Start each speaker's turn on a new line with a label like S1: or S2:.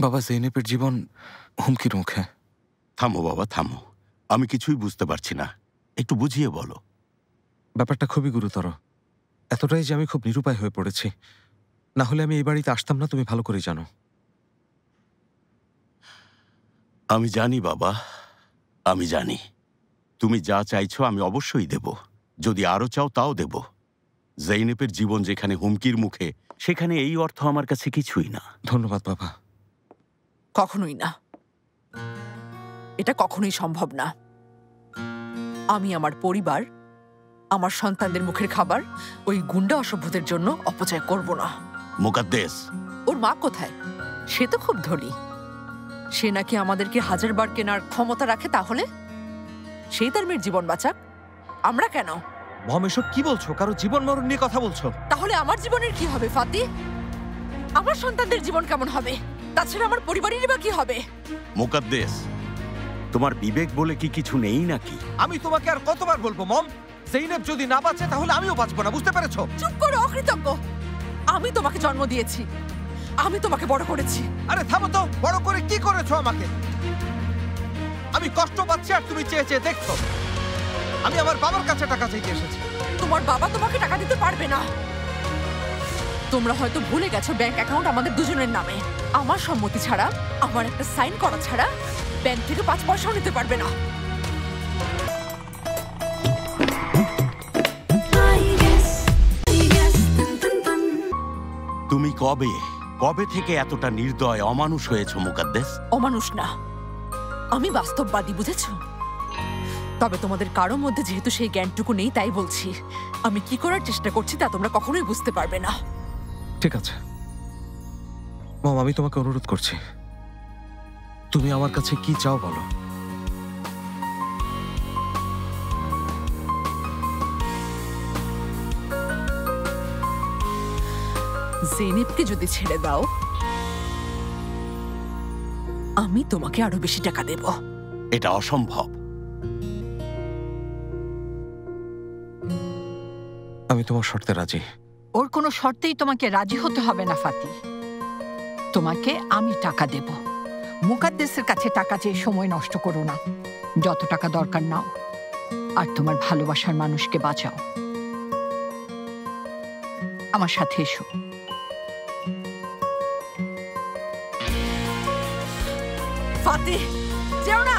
S1: বাবা, জেনেপের জীবন হুমকির মুখে।
S2: থামো বাবা, থামো। আমি কিছুই বুঝতে পারছি না, একটু বুঝিয়ে বলো।
S1: ব্যাপারটা খুবই গুরুতর, এতটাই যে আমি খুব নিরুপায় হয়ে পড়েছি। না হলে আমি এই বাড়িতে আসতাম না, তুমি ভালো করেই জানো।
S2: আমি জানি বাবা, আমি জানি। তুমি যা চাইছো আমি অবশ্যই দেব, যদি আরো চাও তাও দেব। জেনেপের জীবন যেখানে হুমকির মুখে, সেখানে এই অর্থ আমার কাছে কিছুই না।
S1: ধন্যবাদ বাবা।
S3: কখনোই না, এটা কখনোই সম্ভব না। আমি আমার পরিবার, আমার সন্তানদের মুখের খাবার ওই গুন্ডা অসভ্যদের জন্য অপচয় করব না।
S2: মুকাদ্দেস,
S3: ওর মা কোথায়? সে তো খুব ধনী, সে নাকি আমাদেরকে 1000 বার কেনার ক্ষমতা রাখে। তাহলে সেই তার মেয়ের জীবন বাঁচাক, আমরা কেন?
S1: মম, এসব কি বলছো? কারো জীবন মরণ নিয়ে কথা বলছো?
S3: তাহলে আমার জীবনের কি হবে ফাতি? আমার সন্তানদের জীবন কেমন হবে? তাছাড়া আমার পরিবারেরই বা কি হবে?
S2: মুকাদ্দেস, তোমার বিবেক বলে কি কিছু নেই নাকি?
S1: আমি তোমাকে আর কতবার বলবো মম, জেনেব যদি না বাঁচে তাহলে আমিও বাঁচবো না, বুঝতে পেরেছো?
S3: চুপ করো অকৃতজ্ঞ। আমি তোমাকে জন্ম দিয়েছি, আমি তোমাকে বড় করেছি।
S1: আরে থামো তো, বড় করে কি করেছো আমাকে? আমি কষ্ট পাচ্ছি আর তুমি চেয়ে চেয়ে দেখছো। আমি আমার বাবার কাছে টাকা চাইতে এসেছি।
S3: তোমার বাবা তোমাকে টাকা দিতে পারবে না। তোমরা হয়তো ভুলে গেছো ব্যাংক অ্যাকাউন্ট আমাদের দুজনের নামে। আমার সম্মতি ছাড়া, আমার একটা সাইন করা ছাড়া ব্যাংক থেকে 5 পয়সাও নিতে পারবে না।
S2: তুমি কবে কবে থেকে এতটা নির্দয় অমানুষ হয়েছো মুকাদ্দেস?
S3: অমানুষ না, আমি বাস্তববাদী, বুঝেছো? তবে তোমাদের কারোর মধ্যে যেহেতু সেই জ্ঞানটুকু নেই, তাই বলছি আমি কি করার চেষ্টা করছি তা তোমরা কখনোই বুঝতে পারবে না।
S1: ঠিক আছে মম, আমি তোমাকে অনুরোধ করছি, তুমি আমার কাছে কি চাও বলো।
S3: জেনেবকে যদি ছেড়ে দাও, আমি তোমাকে আরো বেশি টাকা দেব।
S2: এটা অসম্ভব।
S1: আমি তোমার শর্তে রাজি।
S4: ওর কোনো শর্তেই তোমাকে রাজি হতে হবে না ফাতি। তোমাকে আমি টাকা দেব। মুকাদ্দেসের কাছে টাকা চেয়ে সময় নষ্ট করো না। যত টাকা দরকার নাও, আর তোমার ভালোবাসার মানুষকে বাঁচাও। আমার সাথে এসো।
S3: ফাতি, যেও না।